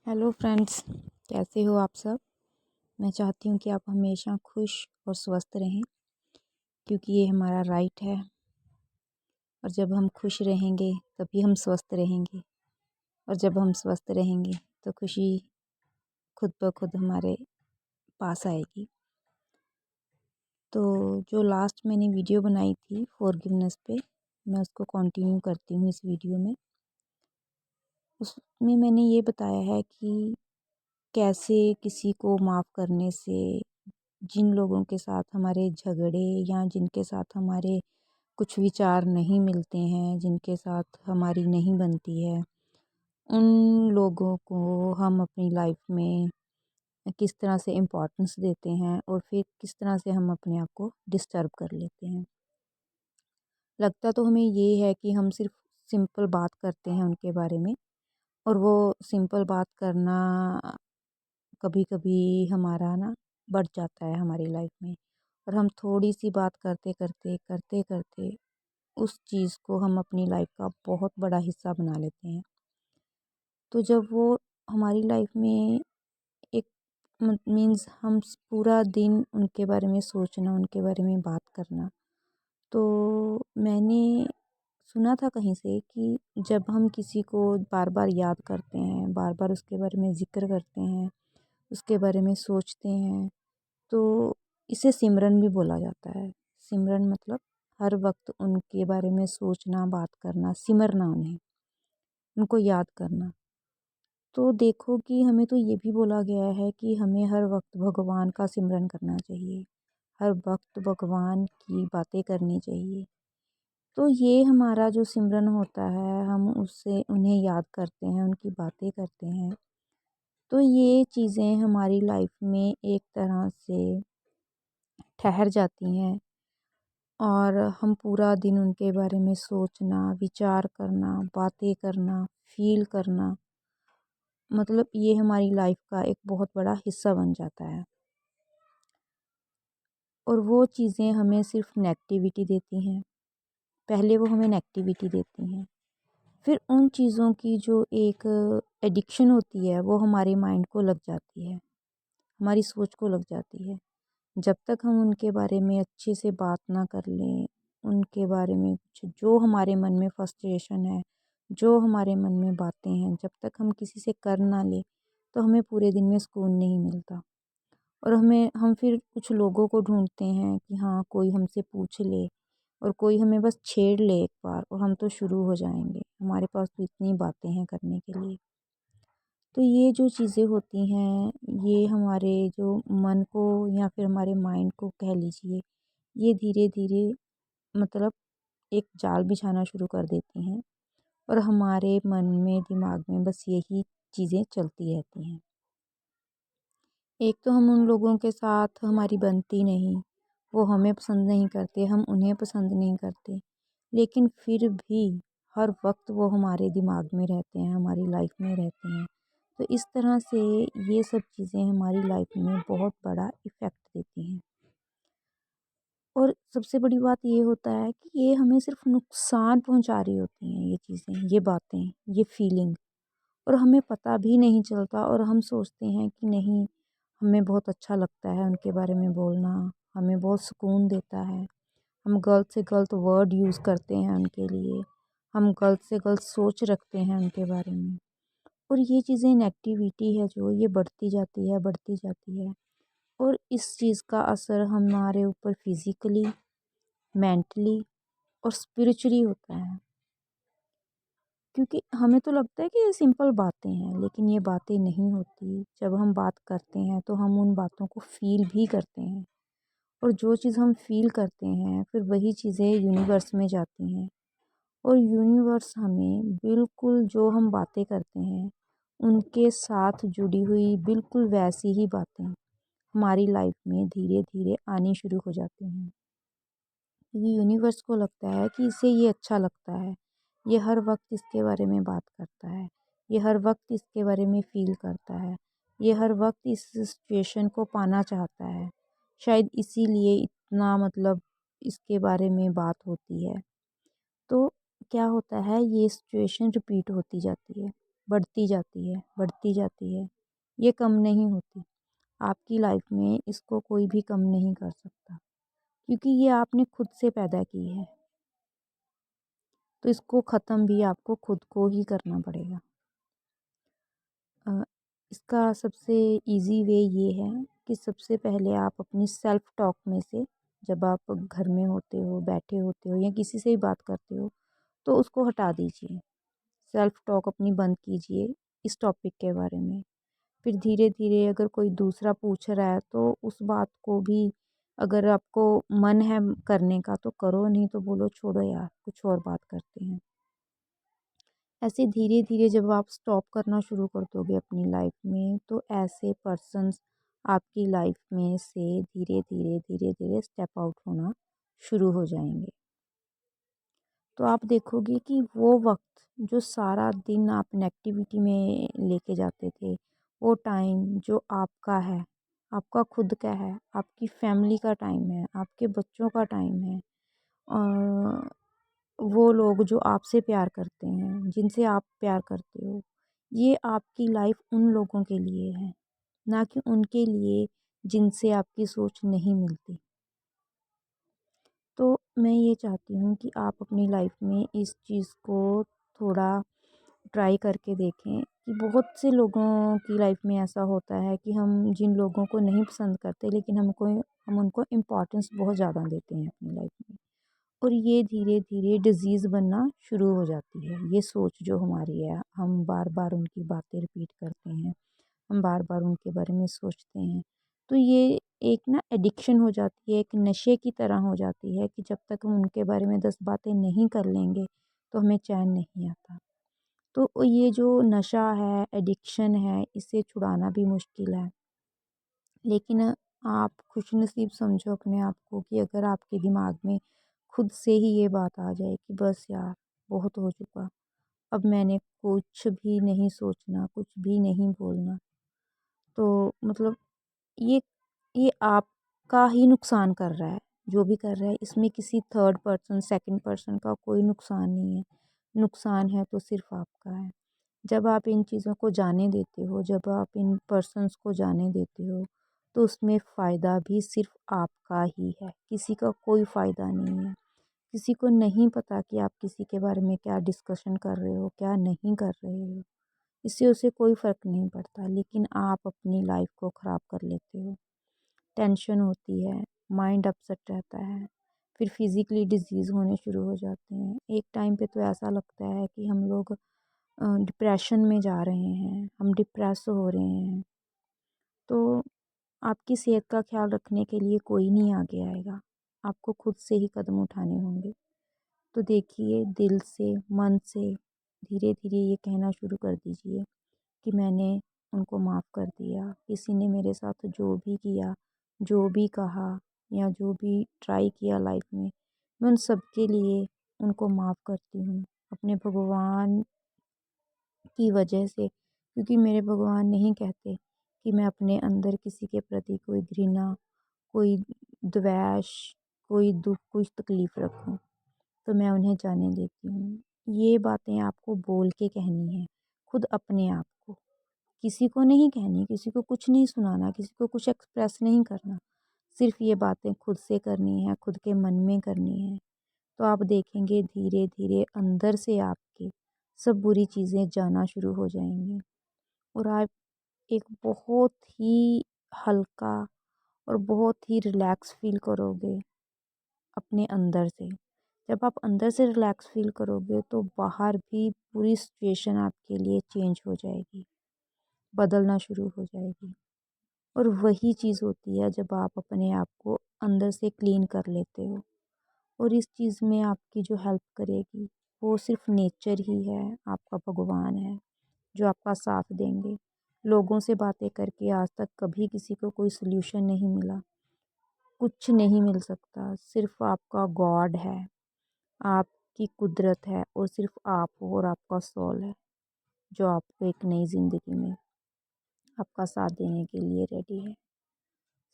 Hello friends, कैसे हो आप सब। मैं चाहती हूँ कि आप हमेशा खुश और स्वस्थ रहें, क्योंकि ये हमारा राइट है। और जब हम खुश रहेंगे तभी हम स्वस्थ रहेंगे, और जब हम स्वस्थ रहेंगे तो खुशी खुद ब खुद हमारे पास आएगी। तो जो लास्ट मैंने वीडियो बनाई थी फॉरगिवनेस पे, मैं उसको कंटिन्यू करती हूँ इस वीडियो में। उसमें मैंने ये बताया है कि कैसे किसी को माफ़ करने से जिन लोगों के साथ हमारे झगड़े या जिनके साथ हमारे कुछ विचार नहीं मिलते हैं, जिनके साथ हमारी नहीं बनती है, उन लोगों को हम अपनी लाइफ में किस तरह से इम्पोर्टेंस देते हैं और फिर किस तरह से हम अपने आप को डिस्टर्ब कर लेते हैं। लगता तो हमें ये है कि हम सिर्फ सिंपल बात करते हैं उनके बारे में, और वो सिंपल बात करना कभी कभी हमारा ना बढ़ जाता है हमारी लाइफ में, और हम थोड़ी सी बात करते करते उस चीज़ को हम अपनी लाइफ का बहुत बड़ा हिस्सा बना लेते हैं। तो जब वो हमारी लाइफ में एक मीन्स हम पूरा दिन उनके बारे में सोचना, उनके बारे में बात करना, तो मैंने सुना था कहीं से कि जब हम किसी को बार बार याद करते हैं, बार बार उसके बारे में ज़िक्र करते हैं, उसके बारे में सोचते हैं, तो इसे सिमरन भी बोला जाता है। सिमरन मतलब हर वक्त उनके बारे में सोचना, बात करना, सिमरना उन्हें, उनको याद करना। तो देखो कि हमें तो ये भी बोला गया है कि हमें हर वक्त भगवान का सिमरन करना चाहिए, हर वक्त भगवान की बातें करनी चाहिए। तो ये हमारा जो सिमरन होता है, हम उससे उन्हें याद करते हैं, उनकी बातें करते हैं, तो ये चीज़ें हमारी लाइफ में एक तरह से ठहर जाती हैं, और हम पूरा दिन उनके बारे में सोचना, विचार करना, बातें करना, फील करना, मतलब ये हमारी लाइफ का एक बहुत बड़ा हिस्सा बन जाता है। और वो चीज़ें हमें सिर्फ नेगेटिविटी देती हैं। पहले वो हमें नेगेटिविटी देती हैं, फिर उन चीज़ों की जो एक एडिक्शन होती है वो हमारे माइंड को लग जाती है, हमारी सोच को लग जाती है। जब तक हम उनके बारे में अच्छे से बात ना कर लें, उनके बारे में कुछ जो हमारे मन में फ्रस्ट्रेशन है, जो हमारे मन में बातें हैं, जब तक हम किसी से कर ना लें, तो हमें पूरे दिन में सुकून नहीं मिलता। और हम फिर कुछ लोगों को ढूंढते हैं कि हाँ, कोई हमसे पूछ ले और कोई हमें बस छेड़ ले एक बार, और हम तो शुरू हो जाएंगे, हमारे पास तो इतनी बातें हैं करने के लिए। तो ये जो चीज़ें होती हैं, ये हमारे जो मन को या फिर हमारे माइंड को कह लीजिए, ये धीरे धीरे मतलब एक जाल बिछाना शुरू कर देती हैं, और हमारे मन में, दिमाग में बस यही चीज़ें चलती रहती हैं। एक तो हम उन लोगों के साथ हमारी बनती नहीं, वो हमें पसंद नहीं करते, हम उन्हें पसंद नहीं करते, लेकिन फिर भी हर वक्त वो हमारे दिमाग में रहते हैं, हमारी लाइफ में रहते हैं। तो इस तरह से ये सब चीज़ें हमारी लाइफ में बहुत बड़ा इफ़ेक्ट देती हैं। और सबसे बड़ी बात ये होता है कि ये हमें सिर्फ नुकसान पहुंचा रही होती हैं, ये चीज़ें, ये बातें, ये फीलिंग, और हमें पता भी नहीं चलता, और हम सोचते हैं कि नहीं, हमें बहुत अच्छा लगता है उनके बारे में बोलना, हमें बहुत सुकून देता है। हम गलत से गलत वर्ड यूज़ करते हैं उनके लिए, हम गलत से गलत सोच रखते हैं उनके बारे में, और ये चीज़ें नेगेटिविटी है जो ये बढ़ती जाती है, बढ़ती जाती है। और इस चीज़ का असर हमारे ऊपर फिज़िकली, मेंटली और स्पिरिचुअली होता है, क्योंकि हमें तो लगता है कि ये सिंपल बातें हैं, लेकिन ये बातें नहीं होती। जब हम बात करते हैं तो हम उन बातों को फ़ील भी करते हैं, और जो चीज़ हम फ़ील करते हैं फिर वही चीज़ें यूनिवर्स में जाती हैं, और यूनिवर्स हमें बिल्कुल जो हम बातें करते हैं उनके साथ जुड़ी हुई बिल्कुल वैसी ही बातें हमारी लाइफ में धीरे धीरे आनी शुरू हो जाती हैं। क्योंकि यूनिवर्स को लगता है कि इसे ये अच्छा लगता है, ये हर वक्त इसके बारे में बात करता है, ये हर वक्त इसके बारे में फ़ील करता है, ये हर वक्त इस सिचुएशन को पाना चाहता है, शायद इसीलिए इतना मतलब इसके बारे में बात होती है। तो क्या होता है, ये सिचुएशन रिपीट होती जाती है, बढ़ती जाती है, बढ़ती जाती है। ये कम नहीं होती। आपकी लाइफ में इसको कोई भी कम नहीं कर सकता, क्योंकि ये आपने खुद से पैदा की है। तो इसको ख़त्म भी आपको खुद को ही करना पड़ेगा। अ, इसका सबसे ईज़ी वे ये है कि सबसे पहले आप अपनी सेल्फ टॉक में से, जब आप घर में होते हो, बैठे होते हो या किसी से भी बात करते हो, तो उसको हटा दीजिए। सेल्फ टॉक अपनी बंद कीजिए इस टॉपिक के बारे में। फिर धीरे-धीरे अगर कोई दूसरा पूछ रहा है तो उस बात को भी, अगर आपको मन है करने का तो करो, नहीं तो बोलो छोड़ो यार, कुछ और बात करते हैं। ऐसे धीरे-धीरे जब आप स्टॉप करना शुरू कर दोगे अपनी लाइफ में, तो ऐसे पर्सन्स आपकी लाइफ में से धीरे-धीरे, धीरे-धीरे स्टेप आउट होना शुरू हो जाएँगे। तो आप देखोगे कि वो वक़्त जो सारा दिन आप नेगेटिविटी में लेके जाते थे, वो टाइम जो आपका है, आपका खुद का है, आपकी फैमिली का टाइम है, आपके बच्चों का टाइम है, और वो लोग जो आपसे प्यार करते हैं, जिनसे आप प्यार करते हो, ये आपकी लाइफ उन लोगों के लिए है, ना कि उनके लिए जिनसे आपकी सोच नहीं मिलती। तो मैं ये चाहती हूँ कि आप अपनी लाइफ में इस चीज़ को थोड़ा ट्राई करके देखें कि बहुत से लोगों की लाइफ में ऐसा होता है कि हम जिन लोगों को नहीं पसंद करते, लेकिन हम उनको इम्पोर्टेंस बहुत ज़्यादा देते हैं अपनी लाइफ में। और ये धीरे-धीरे डिज़ीज़ बनना शुरू हो जाती है। ये सोच जो हमारी है, हम बार-बार उनकी बातें रिपीट करते हैं, हम बार-बार उनके बारे में सोचते हैं। तो ये एक ना एडिक्शन हो जाती है, एक नशे की तरह हो जाती है कि जब तक हम उनके बारे में 10 बातें नहीं कर लेंगे, तो हमें चैन नहीं आता। तो ये जो नशा है, एडिक्शन है, इसे छुड़ाना भी मुश्किल है। लेकिन आप खुशनसीब समझो अपने आप को कि अगर आपके दिमाग में खुद से ही ये बात आ जाए कि बस यार, बहुत हो चुका, अब मैंने कुछ भी नहीं सोचना, कुछ भी नहीं बोलना। तो मतलब ये ये आपका ही नुकसान कर रहा है, जो भी कर रहा है, इसमें किसी थर्ड पर्सन, सेकंड पर्सन का कोई नुकसान नहीं है। नुकसान है तो सिर्फ़ आपका है। जब आप इन चीज़ों को जाने देते हो, जब आप इन पर्सन्स को जाने देते हो, तो उसमें फ़ायदा भी सिर्फ़ आपका ही है, किसी का कोई फ़ायदा नहीं है। किसी को नहीं पता कि आप किसी के बारे में क्या डिस्कशन कर रहे हो, क्या नहीं कर रहे हो। इससे उसे कोई फ़र्क नहीं पड़ता, लेकिन आप अपनी लाइफ़ को ख़राब कर लेते हो। टेंशन होती है, माइंड अपसेट रहता है, फिर फिज़िकली डिज़ीज़ होने शुरू हो जाते हैं। एक टाइम पे तो ऐसा लगता है कि हम लोग डिप्रेशन में जा रहे हैं, हम डिप्रेस हो रहे हैं। तो आपकी सेहत का ख़्याल रखने के लिए कोई नहीं आगे आएगा, आपको खुद से ही कदम उठाने होंगे। तो देखिए, दिल से, मन से धीरे-धीरे ये कहना शुरू कर दीजिए कि मैंने उनको माफ़ कर दिया। किसी ने मेरे साथ जो भी किया, जो भी कहा या जो भी ट्राई किया लाइफ में, मैं उन सब के लिए उनको माफ़ करती हूँ। अपने भगवान की वजह से, क्योंकि मेरे भगवान नहीं कहते कि मैं अपने अंदर किसी के प्रति कोई घृणा, कोई द्वेष, कोई दुःख, कुछ तकलीफ़ रखूँ। तो मैं उन्हें जाने देती हूँ। ये बातें आपको बोल के कहनी है, खुद अपने आप को। किसी को नहीं कहनी, किसी को कुछ नहीं सुनाना, किसी को कुछ एक्सप्रेस नहीं करना। सिर्फ़ ये बातें खुद से करनी है, खुद के मन में करनी है। तो आप देखेंगे धीरे-धीरे अंदर से आपके सब बुरी चीज़ें जाना शुरू हो जाएँगी, और आप एक बहुत ही हल्का और बहुत ही रिलैक्स फ़ील करोगे अपने अंदर से। जब आप अंदर से रिलैक्स फ़ील करोगे तो बाहर भी पूरी सिचुएशन आपके लिए चेंज हो जाएगी, बदलना शुरू हो जाएगी। और वही चीज़ होती है जब आप अपने आप को अंदर से क्लीन कर लेते हो। और इस चीज़ में आपकी जो हेल्प करेगी, वो सिर्फ़ नेचर ही है, आपका भगवान है, जो आपका साथ देंगे। लोगों से बातें करके आज तक कभी किसी को कोई सॉल्यूशन नहीं मिला, कुछ नहीं मिल सकता, सिर्फ़ आपका गॉड है, आपकी कुदरत है, और सिर्फ़ आप हो और आपका सोल है, जो आपको एक नई ज़िंदगी में आपका साथ देने के लिए रेडी है।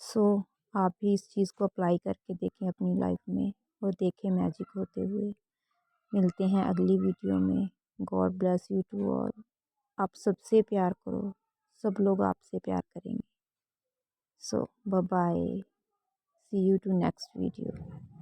सो आप भी इस चीज़ को अप्लाई करके देखें अपनी लाइफ में, और देखें मैजिक होते हुए। मिलते हैं अगली वीडियो में। God bless you to all. आप सबसे प्यार करो, सब लोग आपसे प्यार करेंगे। So bye bye, see you to next video.